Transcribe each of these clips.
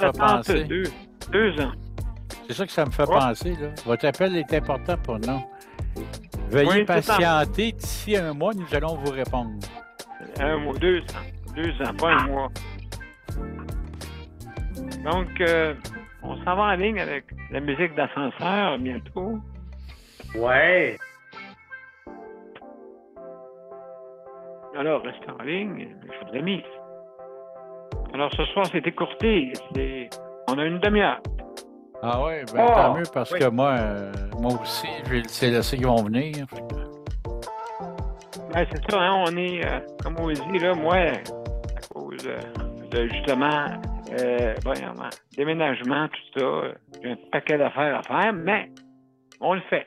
me fait penser. 2 ans. C'est ça que ça me fait penser, là. Votre appel est important pour nous. Veuillez patienter. D'ici un mois, nous allons vous répondre. 1 mois, 2 ans. 2 ans, pas un mois. Donc, on s'en va en ligne avec la musique d'ascenseur bientôt. Ouais. Alors, restez en ligne, je vous ai mis. Alors, ce soir, c'est écourté. On a une demi-heure. Ah oui, ben tant mieux, parce que moi aussi, j'ai le CLSC qui vont venir. Ben, c'est ça, hein, on est, comme on dit, là, moi, à cause de justement, déménagement, tout ça, j'ai un paquet d'affaires à faire, mais on le fait.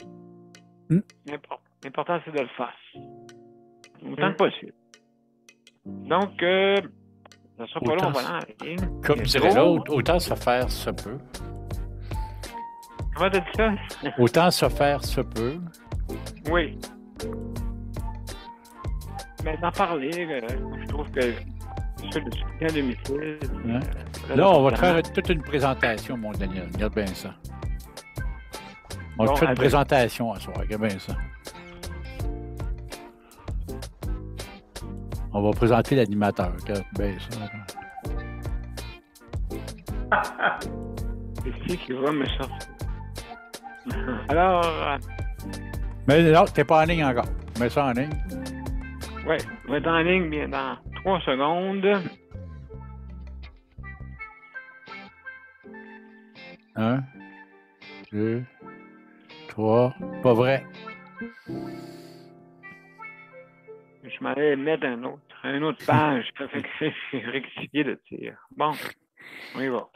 L'important, c'est de le faire. Autant que possible. Donc, ça sera pas long, on va aller en ligne. Comme dirait l'autre, autant se faire se peut. Comment t'as dit ça? Autant se faire se peut. Oui. Mais d'en parler, je trouve que sur le soutien à domicile... Là, on va te faire toute une présentation, mon Daniel. Regarde bien ça. On va te faire une présentation à soir. Regarde bien ça. On va présenter l'animateur. Regarde bien ça. C'est qui va me sortir? Alors... Mais non, t'es pas en ligne encore. Mets ça en ligne. Oui, on va être en ligne bien dans 3 secondes. 1, 2, 3. Pas vrai. Je m'allais mettre une autre page. Ça fait que j'ai rectifié le tir. Bon, on y va.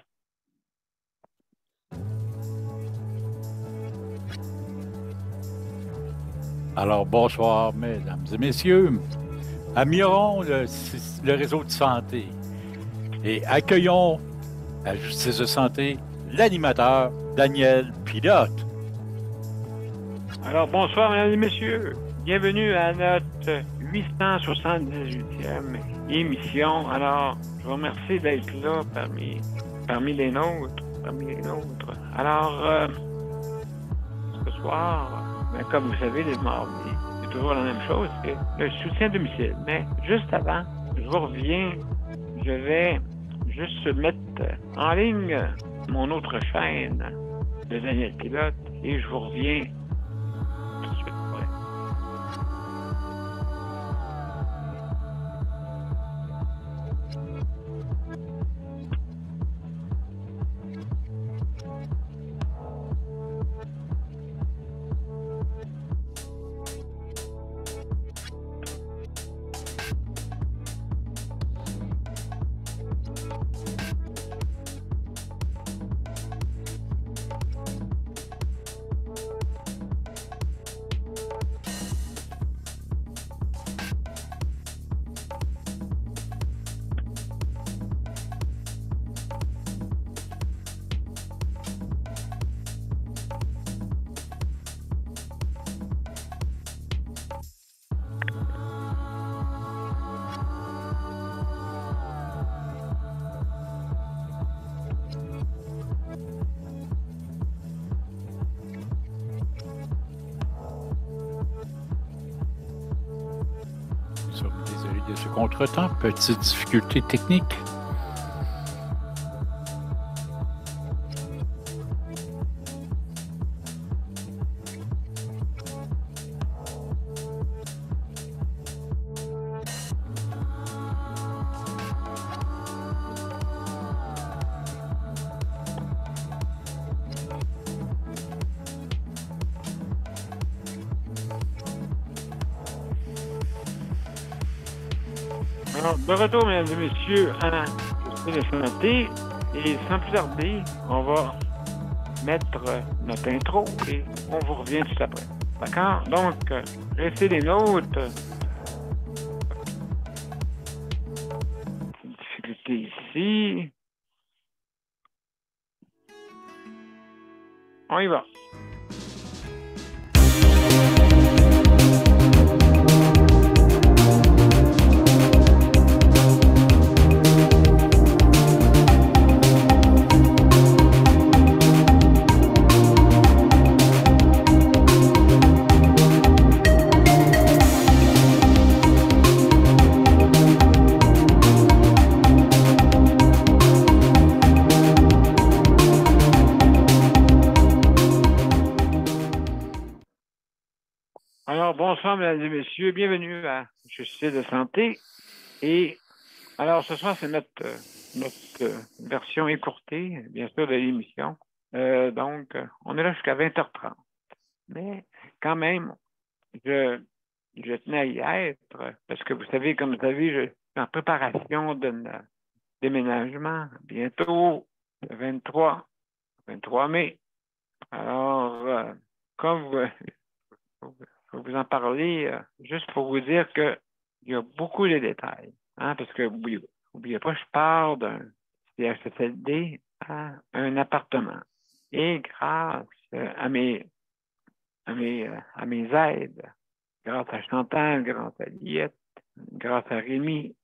Alors, bonsoir, mesdames et messieurs. Amirons le réseau de santé et accueillons à Justice de santé l'animateur Daniel Pilote. Alors, bonsoir, mesdames et messieurs. Bienvenue à notre 878e émission. Alors, je vous remercie d'être là parmi les nôtres. Alors, ce soir... Mais comme vous savez, les mardis, c'est toujours la même chose, c'est le soutien à domicile. Mais juste avant, je vous reviens, je vais juste mettre en ligne mon autre chaîne de Daniel Pilote et je vous reviens tout de suite. Désolé de ce contretemps, petite difficulté technique. Alors, de retour, mesdames et messieurs, à la Justice de santé. Et sans plus tarder, on va mettre notre intro et on vous revient tout après. D'accord? Donc, restez des nôtres. Difficulté ici. On y va. bonsoir, mesdames et messieurs. Bienvenue à Justice de santé. Et alors, ce soir, c'est notre version écourtée, bien sûr, de l'émission. Donc, on est là jusqu'à 20h30. Mais quand même, je tenais à y être parce que vous savez, comme vous savez, je suis en préparation d'un déménagement bientôt, le 23 mai. Alors, comme je vais vous en parler, juste pour vous dire qu'il y a beaucoup de détails. Hein, parce que, n'oubliez pas, je pars d'un CHSLD à un appartement. Et grâce à mes aides, grâce à Chantal, grâce à Liette, grâce à Rémi,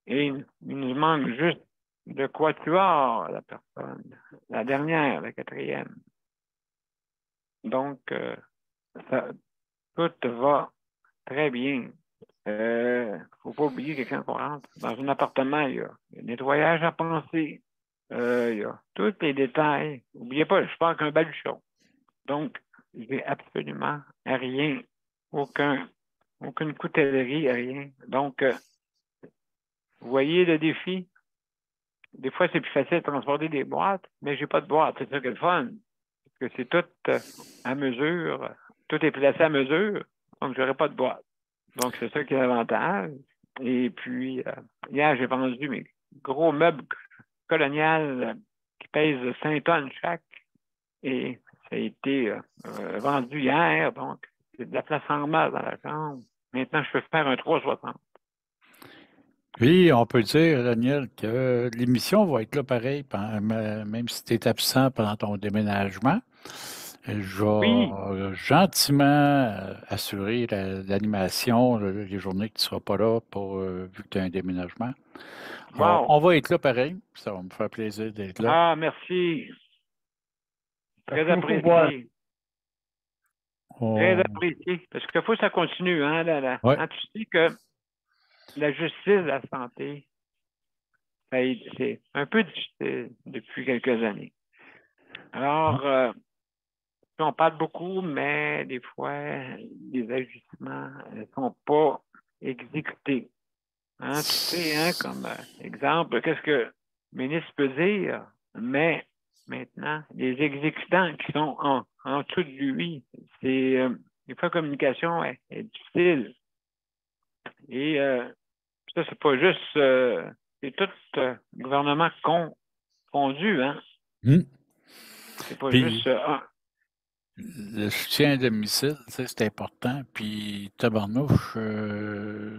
et il nous manque juste de quatuor, la personne, la dernière, la quatrième. Donc, tout va très bien. Faut pas oublier que quand on rentre dans un appartement, il y a le nettoyage à penser. Il y a tous les détails. N'oubliez pas, je pars qu'un baluchon. Donc, j'ai absolument rien, aucune coutellerie, rien. Donc, vous voyez le défi? Des fois, c'est plus facile de transporter des boîtes, mais j'ai pas de boîte. C'est ça qui est le fun. Parce que c'est tout à mesure. Tout est placé à mesure. Donc, j'aurai pas de boîte. Donc, c'est ça qui est l'avantage. Et puis, hier, j'ai vendu mes gros meubles coloniales qui pèsent 5 tonnes chaque. Et ça a été vendu hier. Donc, c'est de la place en masse dans la chambre. Maintenant, je peux faire un 360. Oui, on peut dire, Daniel, que l'émission va être là pareil, même si tu es absent pendant ton déménagement. Je Oui. vais gentiment assurer l'animation les journées que tu ne seras pas là vu que tu as un déménagement. Wow. On va être là pareil. Ça va me faire plaisir d'être là. Ah, merci. Très apprécié. Très apprécié. Parce qu'il faut que ça continue. Hein, Ouais. Hein, tu sais que la justice de la santé, c'est un peu difficile depuis quelques années. Alors, on parle beaucoup, mais des fois, les ajustements ne sont pas exécutés. Hein, tu sais, hein, comme exemple, qu'est-ce que le ministre peut dire, mais maintenant, les exécutants qui sont en dessous de lui, des fois, la communication est difficile. Et ça, c'est pas juste, c'est tout gouvernement confondu, hein. C'est pas juste le soutien à domicile, c'est important. Puis, tabarnouche,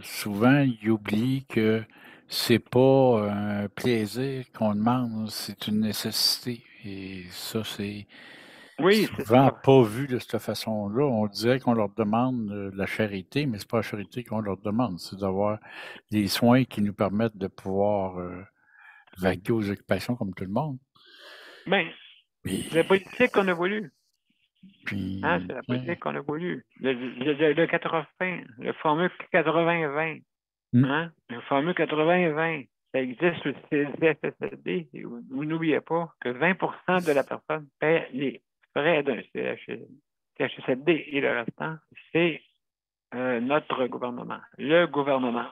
souvent, il oublie que c'est pas un plaisir qu'on demande, c'est une nécessité. Et ça, c'est souvent pas vu de cette façon-là. On dirait qu'on leur demande de la charité, mais c'est pas la charité qu'on leur demande. C'est d'avoir des soins qui nous permettent de pouvoir vaquer aux occupations comme tout le monde. Ben, c'est la politique qu'on a voulu. Puis, hein, c'est la politique qu'on a voulu. Le 80, le fameux 80-20. Hein? Le fameux 80-20. Ça existe au CHSLD. Vous n'oubliez pas que 20% de la personne paie les frais d'un CHSLD et le restant, c'est notre gouvernement. Le gouvernement.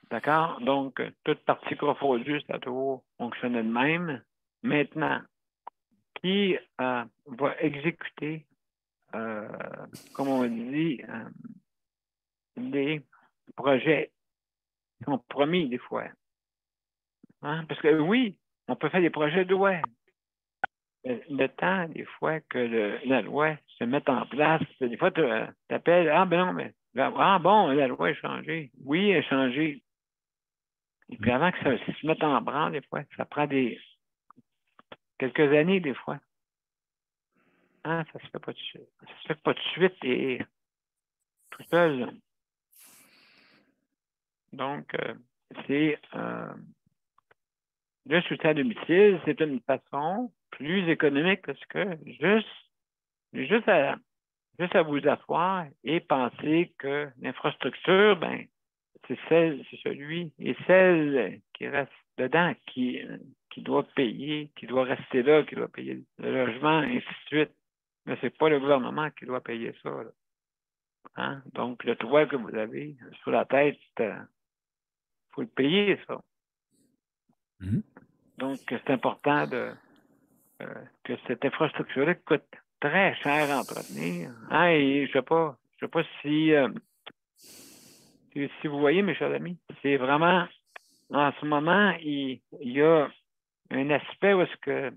D'accord? Donc, toute partie confondue, ça doit fonctionner de même. Maintenant, qui va exécuter, comme on dit, des projets qui sont promis des fois. Hein? Parce que oui, on peut faire des projets de loi. Le temps, des fois, que la loi se mette en place, des fois, tu appelles, ah ben non, mais bon, la loi a changé. Oui, elle a changé. Et puis avant que ça se mette en branle, des fois, ça prend quelques années, des fois. Hein, ça se fait pas de suite. Ça se fait pas de suite et tout seul. Donc, c'est le soutien à domicile, c'est une façon plus économique parce que juste à vous asseoir et penser que l'infrastructure, ben, c'est celui et celle qui reste dedans qui doit payer, qui doit rester là, qui doit payer le logement, et ainsi de suite. Mais c'est pas le gouvernement qui doit payer ça. Là. Hein? Donc, le toit que vous avez sur la tête, faut le payer, ça. Donc, c'est important que cette infrastructure-là coûte très cher à entretenir. Hein? Et je sais pas si vous voyez, mes chers amis, c'est vraiment, en ce moment, il y a un aspect où est-ce que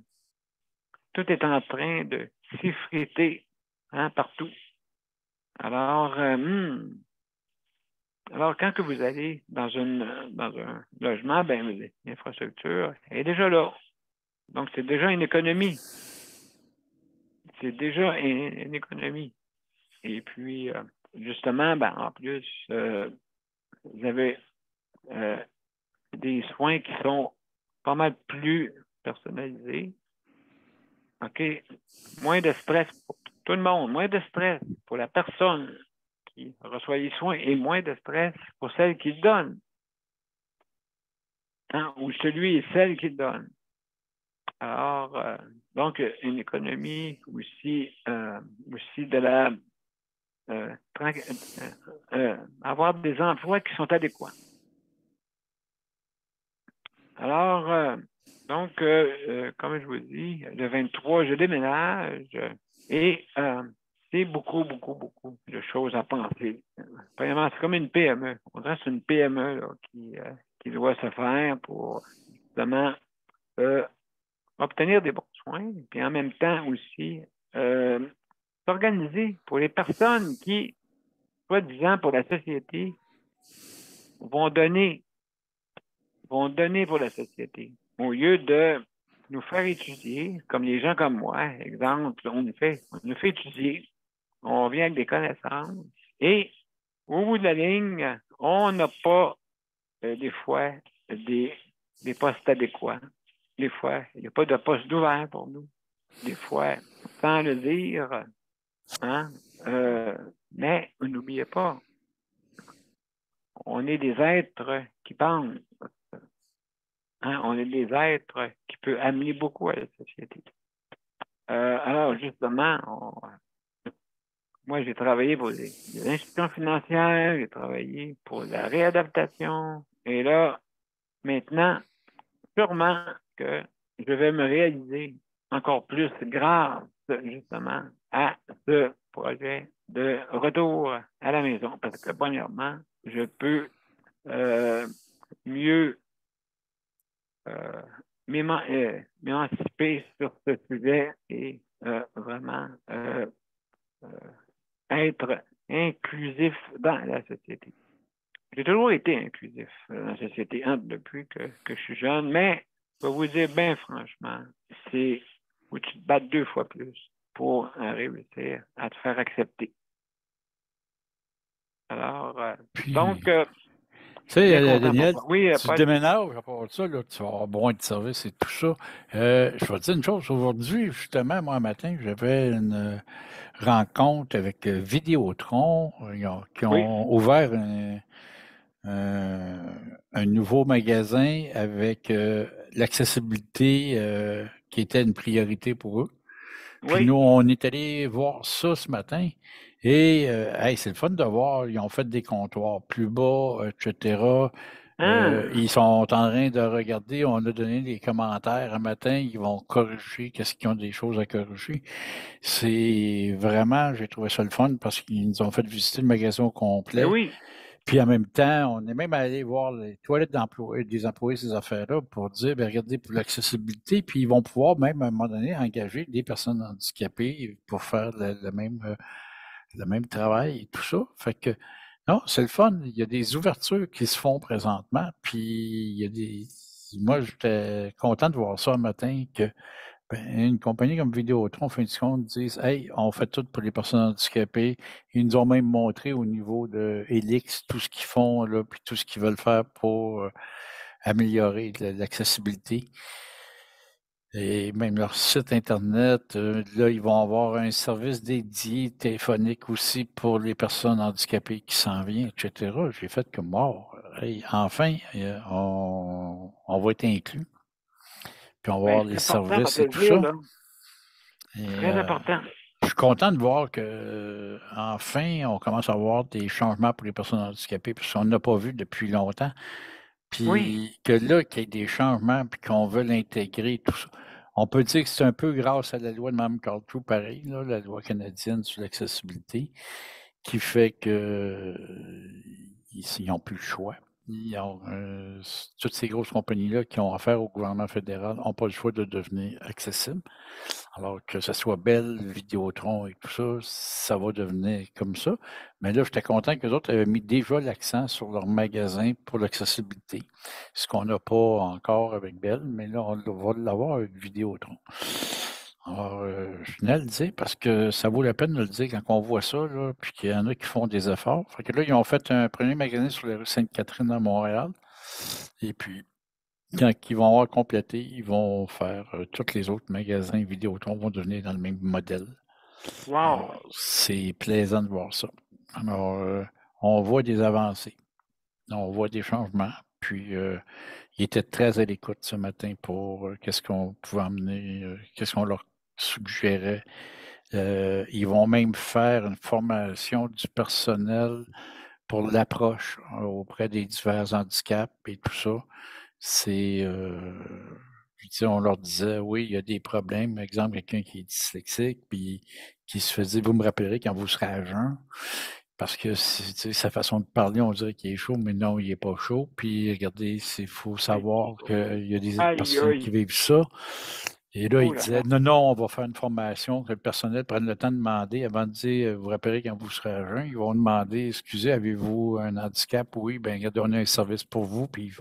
tout est en train de s'effriter, hein, partout. Alors, quand que vous allez dans un logement, ben, l'infrastructure est déjà là. Donc, c'est déjà une économie. C'est déjà une économie. Et puis, justement, ben, en plus, vous avez des soins qui sont pas mal plus personnalisés. OK? Moins de stress pour tout le monde, moins de stress pour la personne qui reçoit les soins et moins de stress pour celle qui le donne. Hein? Ou celui et celle qui le donne. Alors, donc, une économie aussi de la avoir des emplois qui sont adéquats. Alors, donc, comme je vous dis, le 23, je déménage et c'est beaucoup de choses à penser. Premièrement, c'est comme une PME. On dirait que c'est une PME là, qui doit se faire pour justement obtenir des bons soins, puis en même temps aussi s'organiser pour les personnes qui, soi-disant pour la société, vont donner pour la société. Au lieu de nous faire étudier, comme les gens comme moi, exemple, on nous fait étudier, on vient avec des connaissances, et au bout de la ligne, on n'a pas des fois des postes adéquats. Des fois, il n'y a pas de poste ouvert pour nous. Des fois, sans le dire, hein, mais n'oubliez pas, on est des êtres qui pensent. Hein, on est des êtres qui peuvent amener beaucoup à la société. Alors, justement, moi, j'ai travaillé pour des institutions financières, j'ai travaillé pour la réadaptation, et là, maintenant, sûrement que je vais me réaliser encore plus grâce, justement, à ce projet de retour à la maison. Parce que, premièrement, je peux mieux m'émanciper sur ce sujet et vraiment être inclusif dans la société. J'ai toujours été inclusif dans la société depuis que je suis jeune, mais je vais vous dire bien franchement, c'est où tu te battes 2 fois plus pour réussir à te faire accepter. Alors, donc, tu sais, content Daniel, pour oui, tu déménages à part ça, là, tu vas avoir besoin de service et tout ça. Je vais te dire une chose, aujourd'hui, justement, moi, un matin, j'avais une rencontre avec Vidéotron, qui ont ouvert un nouveau magasin avec l'accessibilité qui était une priorité pour eux. Puis nous, on est allé voir ça ce matin. Et hey, c'est le fun de voir, ils ont fait des comptoirs plus bas, etc. Ils sont en train de regarder, on a donné des commentaires un matin, ils vont corriger, qu'est-ce qu'ils ont des choses à corriger. C'est vraiment, j'ai trouvé ça le fun parce qu'ils nous ont fait visiter le magasin au complet. Oui. Puis en même temps, on est même allé voir les toilettes des employés, ces affaires-là, pour dire, bien, regardez, pour l'accessibilité, puis ils vont pouvoir même, à un moment donné, engager des personnes handicapées pour faire le même travail et tout ça. Fait que, non, c'est le fun. Il y a des ouvertures qui se font présentement, puis il y a des... Moi, j'étais content de voir ça un matin, que une compagnie comme Vidéotron, en fin de compte, disent hey, on fait tout pour les personnes handicapées. Ils nous ont même montré au niveau de Helix tout ce qu'ils font, là, puis tout ce qu'ils veulent faire pour améliorer l'accessibilité. Et même leur site Internet, là, ils vont avoir un service dédié téléphonique aussi pour les personnes handicapées qui s'en viennent, etc. J'ai fait comme mort. Hey, enfin, on va être inclus. Puis on va avoir les services et tout ça. Très important. Je suis content de voir que enfin, on commence à avoir des changements pour les personnes handicapées, parce qu'on n'a pas vu depuis longtemps. Oui, Puis que là, qu'il y ait des changements, puis qu'on veut l'intégrer, tout ça. On peut dire que c'est un peu grâce à la loi de Mme Cartrou, pareil, là, la loi canadienne sur l'accessibilité, qui fait que ils n'ont plus le choix. Toutes ces grosses compagnies-là qui ont affaire au gouvernement fédéral n'ont pas le choix de devenir accessibles. Alors que ce soit Bell, Vidéotron et tout ça, ça va devenir comme ça. Mais là, j'étais content que les autres avaient mis déjà l'accent sur leur magasin pour l'accessibilité. Ce qu'on n'a pas encore avec Bell, mais là, on va l'avoir avec Vidéotron. Alors, je venais à le dire parce que ça vaut la peine de le dire quand on voit ça, là, puis qu'il y en a qui font des efforts. Fait que là, ils ont fait un premier magasin sur la rue Sainte-Catherine à Montréal. Et puis, quand ils vont avoir complété, ils vont faire tous les autres magasins Vidéotron vont devenir dans le même modèle. wow. Alors, c'est plaisant de voir ça. Alors, on voit des avancées, on voit des changements. Puis, il était très à l'écoute ce matin pour qu'est-ce qu'on pouvait emmener, qu'est-ce qu'on leur suggérait. Ils vont même faire une formation du personnel pour l'approche auprès des divers handicaps et tout ça. C'est, on leur disait, oui, il y a des problèmes. Par exemple, quelqu'un qui est dyslexique, puis qui se faisait, vous me rappellerez quand vous serez à jeun, parce que sa façon de parler, on dirait qu'il est chaud, mais non, il n'est pas chaud. Puis regardez, il faut savoir qu'il y a des Aïe, personnes qui aïe. vivent ça. Et là, il Oh là disait, là. non, non, on va faire une formation, que le personnel prenne le temps de demander avant de dire, vous rappellerez quand vous serez à jeun, ils vont demander, excusez, avez-vous un handicap? Oui, bien, regardez, on a un service pour vous, puis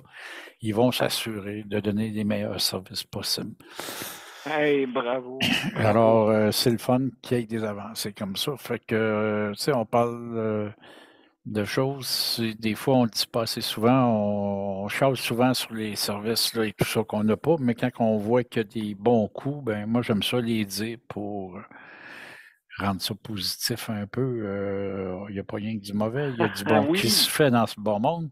ils vont s'assurer de donner les meilleurs services possibles. Hey, bravo, bravo. Alors, c'est le fun qu'il y ait des avancées comme ça. Fait que, tu sais, on parle de choses, des fois, on ne le dit pas assez souvent, on charge souvent sur les services là, et tout ça qu'on n'a pas, mais quand on voit qu'il y a des bons coups, ben moi, j'aime ça les dire pour rendre ça positif un peu. Il n'y a pas rien que du mauvais, il y a du bon qui se Oui. fait dans ce bon monde.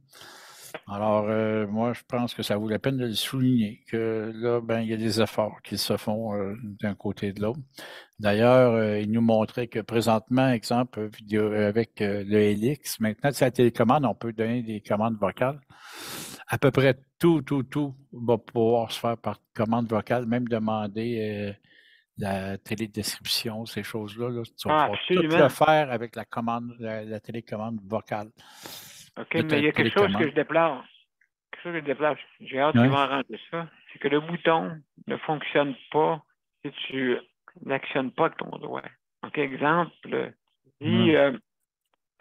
Alors, moi, je pense que ça vaut la peine de le souligner, que là, ben, il y a des efforts qui se font d'un côté et de l'autre. D'ailleurs, il nous montrait que présentement, exemple, avec le Helix, maintenant, c'est la télécommande, on peut donner des commandes vocales. À peu près tout va pouvoir se faire par commande vocale, même demander la télédescription, ces choses-là. Là, tu vas Ah, pouvoir tout le absolument. faire avec la commande, la télécommande vocale OK, de mais ta il y a quelque chose que télécommande. je déplore. Quelque chose que je déplore. J'ai hâte qu'ils Oui. vont arranger ça. C'est que le bouton ne fonctionne pas si tu n'actionnes pas avec ton doigt. OK, exemple, dis,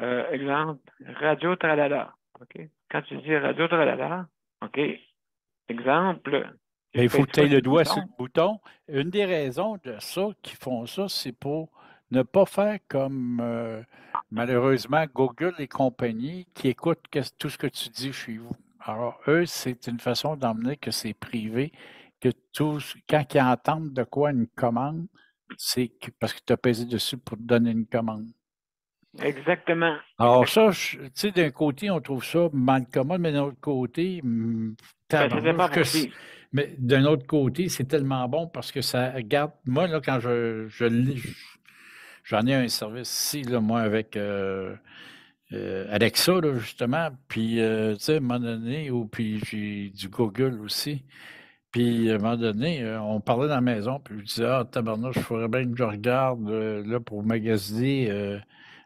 exemple, radio tralala. OK? Quand tu dis radio tralala, OK, exemple, tu Mais il faut pèses que tu pas aies sur le le doigt sur bouton. le bouton. Une des raisons de ça, qui font ça, c'est pour ne pas faire comme malheureusement Google et compagnie qui écoutent tout ce que tu dis chez vous. Alors, eux, c'est une façon d'emmener que c'est privé, que quand ils entendent de quoi une commande, c'est parce que tu as pesé dessus pour te donner une commande. Exactement. Alors ça, tu sais, d'un côté, on trouve ça mal commode, mais d'un autre côté, Ben, ça dépend tabarnouche pour qui. mais d'un autre côté, c'est tellement bon parce que ça garde. Moi, là, quand je lis, j'en ai un service ici, là, moi, avec Alexa, là, justement, puis, tu sais, à un moment donné, ou puis j'ai du Google aussi. Puis, à un moment donné, on parlait dans la maison, puis je disais, ah, tabarnouche, il faudrait bien que je regarde, là, pour magasiner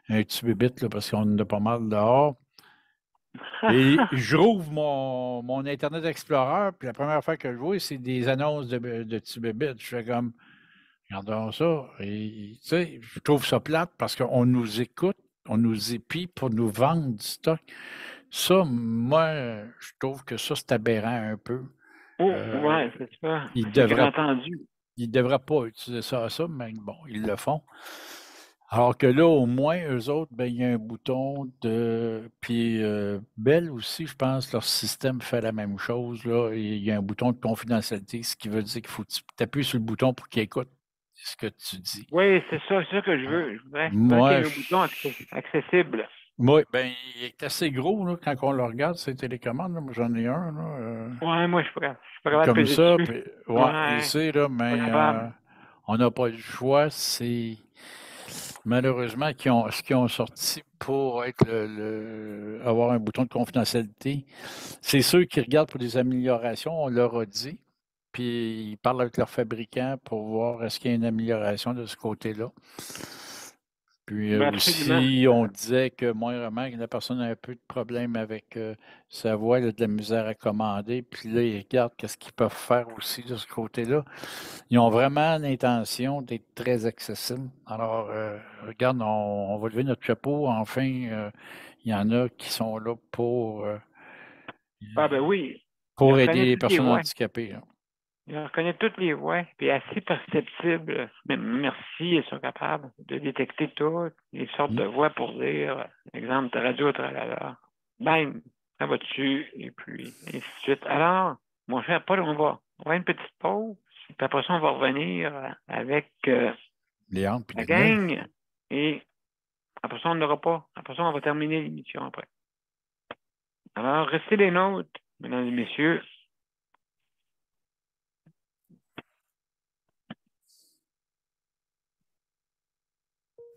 un petit bébite, là, parce qu'on en a pas mal dehors. Et je rouvre mon Internet Explorer, puis la première fois que je vois, c'est des annonces de petits bébites. Je fais comme, regardons ça. Et, tu sais, je trouve ça plate parce qu'on nous écoute, on nous épie pour nous vendre du stock. Ça, moi, je trouve que ça, c'est aberrant un peu. Oh, Euh, ouais, c'est ça. ils C'est devraient, grand entendu. ils devraient pas utiliser ça, mais bon, ils le font. Alors que là, au moins, eux autres, ben, il y a un bouton de. Puis Bell aussi, je pense, leur système fait la même chose. Là. Il y a un bouton de confidentialité, ce qui veut dire qu'il faut que tu appuies sur le bouton pour qu'il écoute ce que tu dis. Oui, c'est ça que je Ah, veux. Je voudrais qu'il y Moi, ait un bouton accessible. ben, il est assez gros là, quand on le regarde, ces télécommandes. Là. Moi, j'en ai un. Là, Ouais, moi, je suis pas capable de comme peser ça. dessus. Puis, ouais, je Ouais, sais, là, pas mais capable. on n'a pas le choix. C'est. Malheureusement, ce qu'ils ont sorti pour être avoir un bouton de confidentialité, c'est ceux qui regardent pour des améliorations, on leur a dit, puis ils parlent avec leur fabricant pour voir est-ce qu'il y a une amélioration de ce côté-là. Puis Ben, absolument. aussi, on disait que moindrement que la personne a un peu de problème avec sa voix, elle a de la misère à commander, puis là, ils regardent qu'est-ce qu'ils peuvent faire aussi de ce côté-là. Ils ont vraiment l'intention d'être très accessibles. Alors, regarde, on va lever notre chapeau. Enfin, il y en a qui sont là Ah ben oui, il pour aider reconnaît les toutes les personnes voix. handicapées, là. Il reconnaît toutes les voix, puis assez perceptible. Mais merci, ils sont capables de détecter toutes les sortes de voix pour dire, exemple, de radio, tralala. Bang, ça va dessus, et puis ainsi de suite. Alors, mon cher Paul, on va avoir une petite pause, puis après ça, on va revenir avec Les hantes puis la les neufs. gang, et après ça, on n'aura pas. Après ça, on va terminer l'émission après. Alors, restez les nôtres, mesdames et messieurs.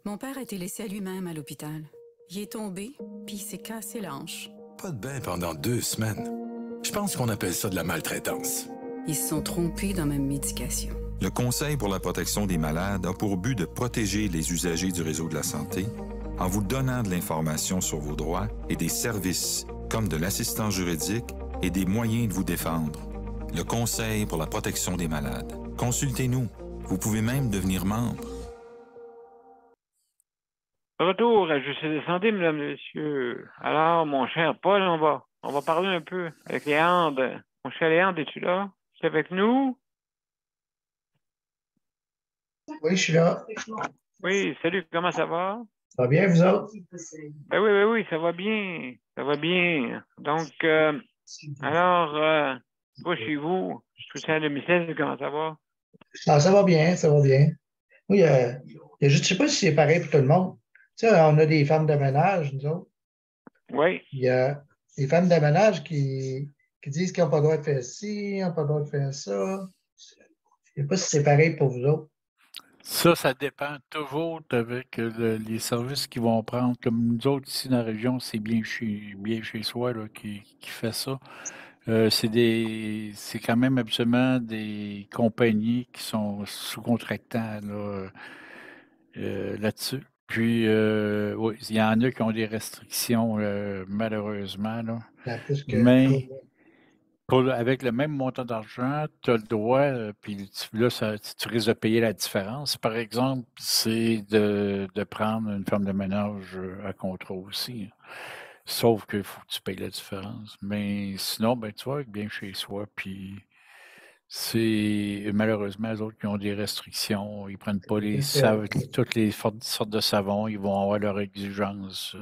Mon père a été laissé à lui-même à l'hôpital. Il est tombé, puis il s'est cassé la hanche. Pas de bain pendant 2 semaines. Je pense qu'on appelle ça de la maltraitance. Ils se sont trompés dans ma médication. Le Conseil pour la protection des malades a pour but de protéger les usagers du réseau de la santé en vous donnant de l'information sur vos droits et des services comme de l'assistance juridique et des moyens de vous défendre. Le Conseil pour la protection des malades. Consultez-nous. Vous pouvez même devenir membre. Retour à Juste Descendez, mesdames et messieurs. Alors, mon cher Paul, on va parler un peu avec Léandre. Mon cher Léandre, es-tu là? Tu es avec nous? Oui, je suis là. Oui, salut, comment ça va? Ça va bien, vous autres? Oui, ça va bien. Ça va bien. Donc, alors, toi, chez vous, je suis à domicile, comment ça va? Ah, ça va bien, ça va bien. Oui, je ne sais pas si c'est pareil pour tout le monde. Tu sais, on a des femmes de ménage, nous autres. Oui. Il y a des femmes de ménage qui disent qu'ils n'ont pas le droit de faire ci, ils n'ont pas le droit de faire ça. Je ne sais pas si c'est pareil pour vous autres. Ça dépend toujours avec les services qu'ils vont prendre. Comme nous autres, ici dans la région, c'est bien chez soi là, qui fait ça. C'est quand même absolument des compagnies qui sont sous-contractants là-dessus. Puis, oui, il y en a qui ont des restrictions, malheureusement, là. Plus que Mais avec le même montant d'argent, tu as le droit, puis là, tu risques de payer la différence. Par exemple, c'est de prendre une femme de ménage à contrat aussi. Sauf qu'il faut que tu payes la différence. Mais sinon, ben, tu vois, bien chez soi, puis c'est malheureusement les autres qui ont des restrictions. Ils prennent pas toutes les sortes de savons, ils vont avoir leurs exigences.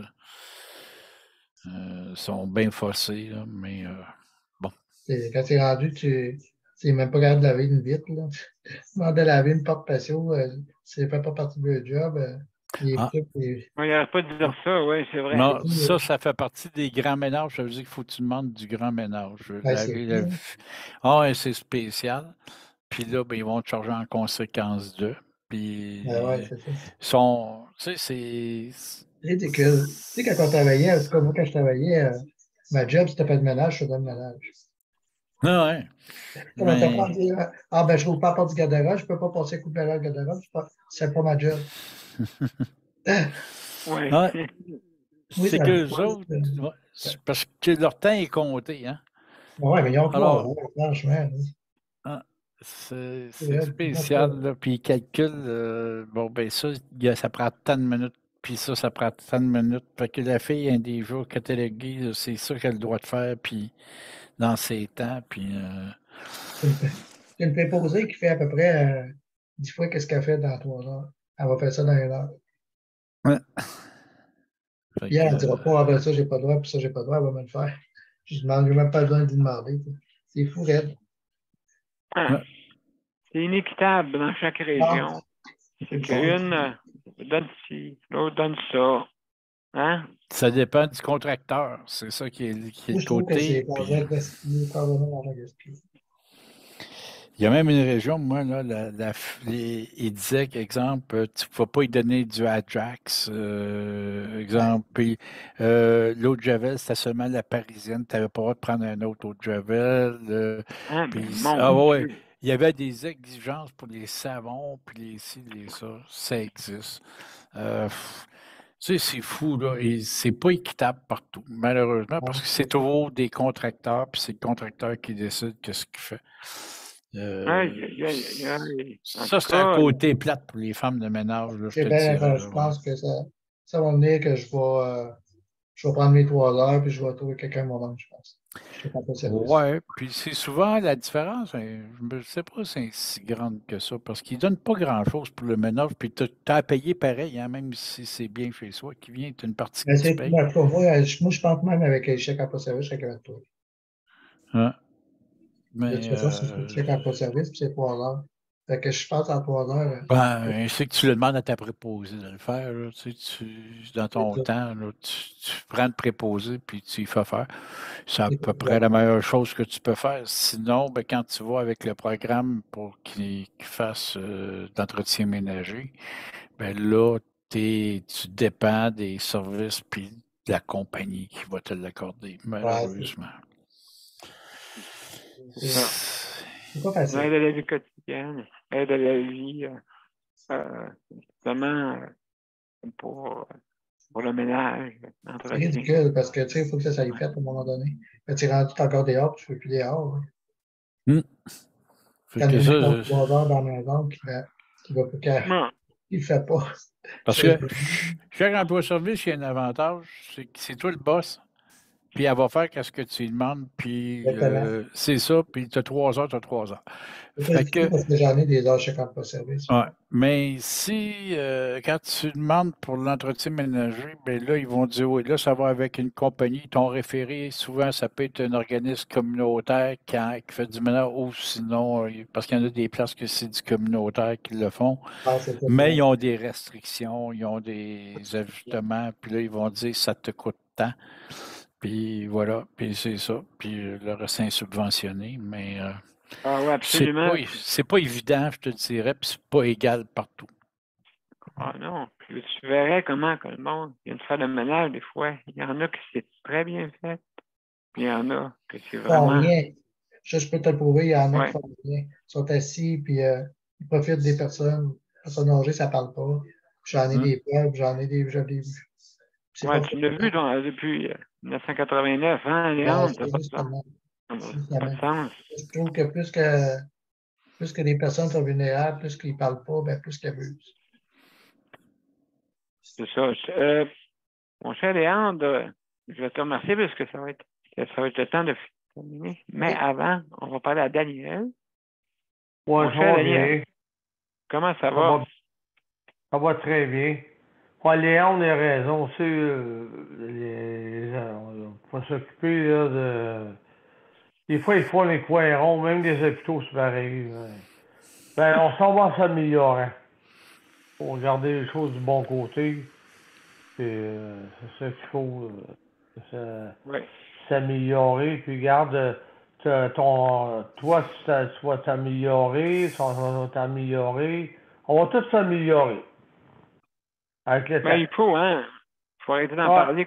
Sont bien forcés, là, mais bon. quand tu es rendu, tu n'es même pas capable de laver une vitre. Là. Tu demandes de laver une porte patio, ça ne fait pas partie de leur job. Il n'y a pas de dire ça, oui, c'est vrai. Non, ça fait partie des grands ménages. Ça veut dire qu'il faut que tu demandes du grand ménage. C'est spécial. Puis là, ben, ils vont te charger en conséquence d'eux. Puis, c'est ça. Tu sais, c'est ridicule. Tu sais, quand on travaillait, en tout cas, moi, quand je travaillais, ma job, c'était pas de ménage, je faisais le ménage. Ah ouais. On n'entend pas dire, je trouve pas la porte du garde-robe, je ne peux pas passer couper le garde-robe, c'est pas ma job. Oui. C'est qu'eux autres, parce que leur temps est compté, hein? Oui, mais ils ont quoi, franchement. C'est spécial, là. Puis ils calculent, ça prend tant de minutes, puis ça prend tant de minutes. Fait que la fille, un des jours catalogués, c'est ça qu'elle doit faire, puis dans ses temps, puis... C'est une préposée qui fait à peu près 10 fois qu'est-ce qu'elle fait dans 3 heures. Elle va faire ça dans 1 heure. Ouais. Puis elle ne dira pas, ça, j'ai pas le droit, puis ça, j'ai pas le droit, elle va me le faire. Je ne demande même pas besoin de lui demander. C'est fou, Red. C'est inéquitable dans chaque région. C'est qu'une donne ci, l'autre donne ça. Hein? Ça dépend du contracteur. C'est ça qui est le côté. C'est carrément gaspillé. Il y a même une région, moi, là, il disait qu'exemple, tu ne vas pas y donner du Ajax, exemple, puis l'eau de Javel, c'était seulement la parisienne, tu n'avais pas le droit de prendre un autre eau de Javel. Ah, Puis, ben, mon ouais, Dieu. il y avait des exigences pour les savons, puis les ci, les ça existe. Tu sais, c'est fou, là, et c'est pas équitable partout, malheureusement, parce que c'est toujours des contracteurs, puis c'est le contracteur qui décide qu'est-ce qu'il fait. Aïe, aïe, aïe, aïe. En Ça, tout c'est un cas, côté plate pour les femmes de ménage, là, je C'est te bien, dirais. je Là, ouais. pense que ça va venir que je vais prendre mes 3 heures puis je vais trouver quelqu'un moi-même, je pense. Je ne fais pas de service. Ouais, puis c'est souvent la différence, hein, je ne sais pas si c'est si grande que ça, parce qu'ils ne donnent pas grand-chose pour le ménage, puis tu as à payer pareil, hein, même si c'est bien chez soi, qui vient, tu une partie Mais que tu c'est, payes. ben, moi, je pense même avec les chèques emploi service, chèque avec toi. Hein. De toute Mais façon, c'est le chèque emploi service puis c'est 3 heures. Fait que je pense en 3 heures. ben, c'est que tu le demandes à ta préposée de le faire. Là, tu sais, dans C'est ton ça. temps, là, tu prends le préposé puis tu y fais faire. C'est à C'est peu tout. près la meilleure chose que tu peux faire. Sinon, ben, quand tu vas avec le programme pour qu'il fasse d'entretien ménager, ben là, tu dépends des services puis de la compagnie qui va te l'accorder, Ouais, malheureusement. c'est ça. c'est pas facile. Aide à la vie quotidienne, aide à la vie, justement, pour le ménage, C'est l'entretien. ridicule parce que, tu sais, il faut que ça y fasse à un moment donné. Mais tu es rendu encore dehors, puis tu ne peux plus dehors. Hein. Hum. Fait Quand que il ça, met ton 3 heures dans la maison, qui va Non. il ne fait pas. parce que chaque emploi-service, il y a un avantage, c'est toi le boss, puis elle va faire ce que tu lui demandes, puis Exactement. c'est ça, puis tu as 3 heures, tu as 3 heures. C'est ça, je Fait dis que, parce que j'en ai des heures chèque emploi service. ouais. Mais si, quand tu demandes pour l'entretien ménager, bien là, ils vont dire, oui, là, ça va avec une compagnie. Ton référé, souvent, ça peut être un organisme communautaire qui fait du ménage, ou sinon, parce qu'il y en a des places que c'est du communautaire qui le font. Ah, c'est ça. Mais ils ont des restrictions, ils ont des ajustements, puis là, ils vont dire ça te coûte tant. Puis voilà, puis c'est ça. Puis le reste est subventionné, mais Ah oui, absolument. c'est pas évident, je te dirais, puis c'est pas égal partout. Ah non. Puis tu verrais comment que le monde vient de faire le ménage des fois. Il y en a qui c'est très bien fait. Puis il y en a que c'est Ils font vraiment. rien. Je peux te le prouver, il y en a Ouais. qui font rien. Ils sont assis, puis ils profitent des personnes. Personnes âgées, ça ne parle pas. J'en ai des preuves, je l'ai vu. C'est Ouais, pas tu l'as vu depuis 1989, hein, Léon? Ça n'a pas de sens. Ça n'a pas de sens. Je trouve que plus que les personnes sont vulnérables, plus qu'ils ne parlent pas, ben, plus qu'ils abusent. C'est ça. Mon cher Léandre, je vais te remercier parce que ça va être le temps de terminer. Mais avant, on va parler à Daniel. Ouais, Mon ça cher va Daniel, bien. comment ça va? Ça va très bien. Ouais, Léon a raison. On faut s'occuper là, de. Des fois, ils font les coins ronds, même les hôpitaux, c'est pareil. Ben, on s'en va s'améliorer. Faut regarder les choses du bon côté. C'est ça qu'il faut. S'améliorer. Puis garde. Toi, tu vas t'améliorer, ça va t'améliorer. On va tous s'améliorer. Avec le temps. Il faut, hein? Il faut arrêter d'en parler.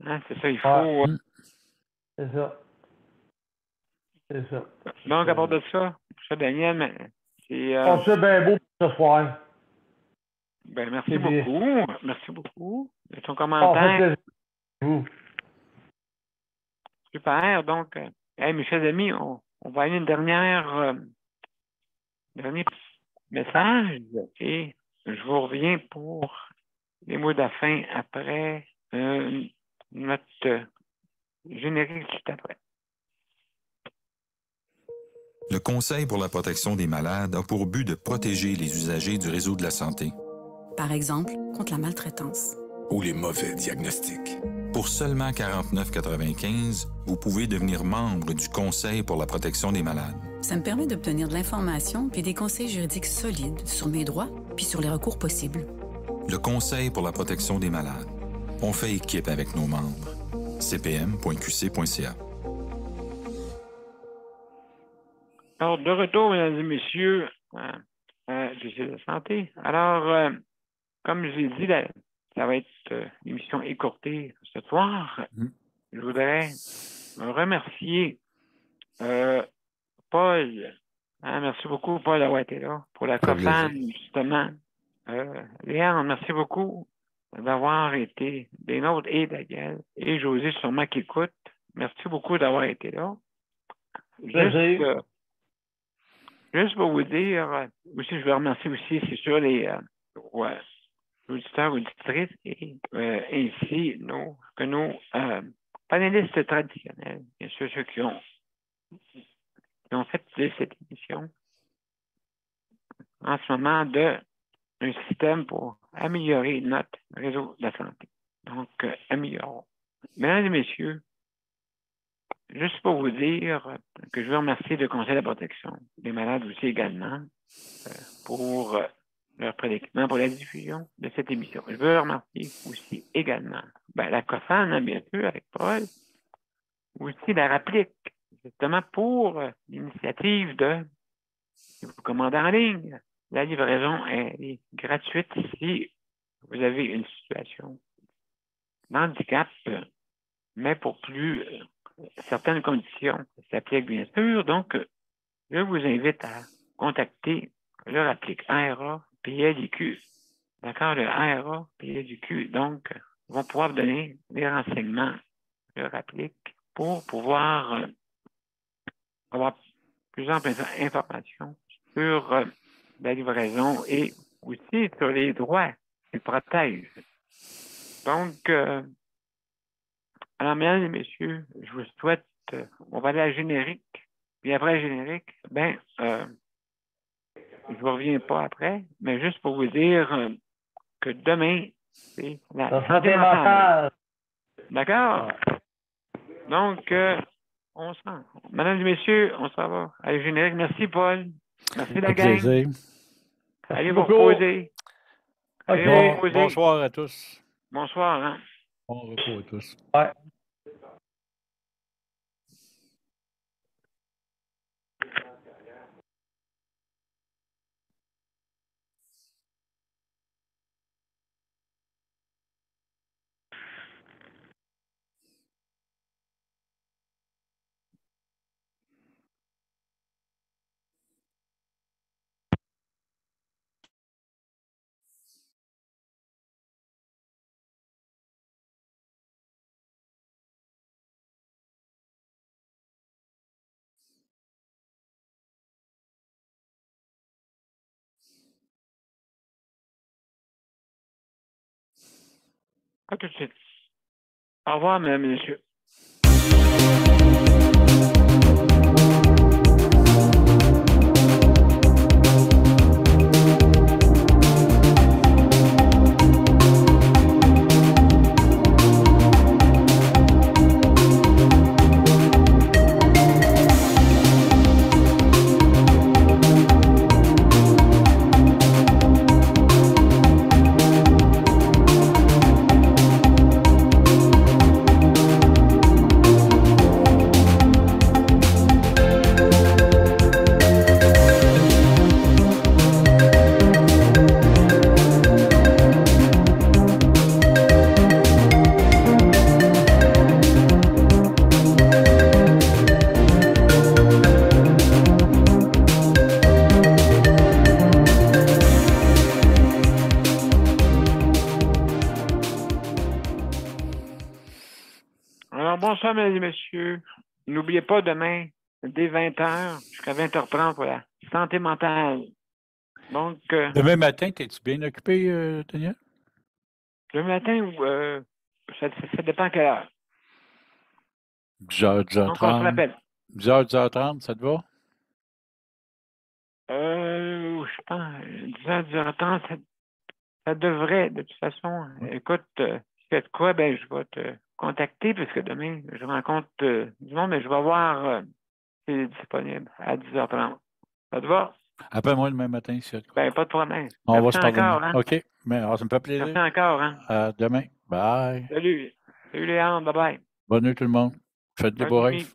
Hein? C'est ça, il faut. C'est ça. C'est ça. Donc, à part de ça, Daniel, mais c'est. C'est bien beau ce soir. Ben, merci beaucoup. Merci beaucoup de ton commentaire. Super. Donc, mes chers amis, on va aller une dernier message et je vous reviens pour les mots de la fin après notre générique juste après. Le Conseil pour la protection des malades a pour but de protéger les usagers du réseau de la santé. Par exemple, contre la maltraitance. Ou les mauvais diagnostics. Pour seulement 49,95 $, vous pouvez devenir membre du Conseil pour la protection des malades. Ça me permet d'obtenir de l'information puis des conseils juridiques solides sur mes droits puis sur les recours possibles. Le Conseil pour la protection des malades. On fait équipe avec nos membres. cpm.qc.ca Alors, de retour, mesdames et messieurs, du site de santé. Alors, comme je l'ai dit, ça va être l'émission écourtée ce soir. Je voudrais remercier Paul. Merci beaucoup, Paul, d'avoir été là. Pour la COFAN, justement. Léon, merci beaucoup d'avoir été des nôtres et Daniel. Et José, sûrement qui écoute. Merci beaucoup d'avoir été là. Juste pour vous dire, aussi, je veux remercier aussi, c'est sûr, les auditeurs, auditrices et ainsi nos panélistes traditionnels, bien sûr, ceux qui ont fait cette émission en ce moment d'un système pour améliorer notre réseau de la santé. Donc, améliorons. Mesdames et messieurs, juste pour vous dire que je veux remercier le Conseil de la protection des malades aussi également pour leur prédicament, pour la diffusion de cette émission. Je veux remercier aussi également la COFAN, bien sûr, avec Paul, aussi la Rapplique, justement pour l'initiative de vous commander en ligne. La livraison est gratuite si vous avez une situation d'handicap, mais pour plus certaines conditions s'appliquent bien sûr. Donc, je vous invite à contacter le Rapplique ARA PLIQ. D'accord, le ARA PLIQ. Donc, ils vont pouvoir donner des renseignements, le Rapplique, pour pouvoir avoir plus amples informations sur la livraison et aussi sur les droits qu'ils protègent. Donc, alors, mesdames et messieurs, je vous souhaite, on va aller à la générique, puis après le générique, je ne reviens pas après, mais juste pour vous dire que demain, c'est la santé mentale. D'accord? Donc, on s'en. Mesdames et messieurs, on s'en va. Allez, générique. Merci, Paul. Merci, la gang. Plaisir. Allez vous reposer. Bonsoir à tous. Bonsoir. Hein? Bon repos à tous. Ouais. À tout de suite. Au revoir, mesdames et messieurs. Bonsoir, mesdames et messieurs. N'oubliez pas, demain, dès 20h jusqu'à 20h30 pour la santé mentale. Donc, demain matin, es-tu bien occupé, Daniel? Demain matin, ça dépend à quelle heure. 10h, 10h30. Donc, on se rappelle. 10h, 10h30, ça te va? Je pense, 10h, 10h30, ça devrait, de toute façon. Écoute, si tu fais de quoi, je vais te contacter, parce que demain, je rencontre du monde, mais je vais voir si c'est disponible à 10h30. Ça te va? Appelle-moi demain matin, si tu as de quoi. Pas de problème. On va se parler. Encore, hein? OK. Mais alors, ça me fait plaisir. Merci encore, hein? À demain. Bye. Salut. Salut, Léon. Bye-bye. Bonne nuit, tout le monde. Faites des beaux rêves.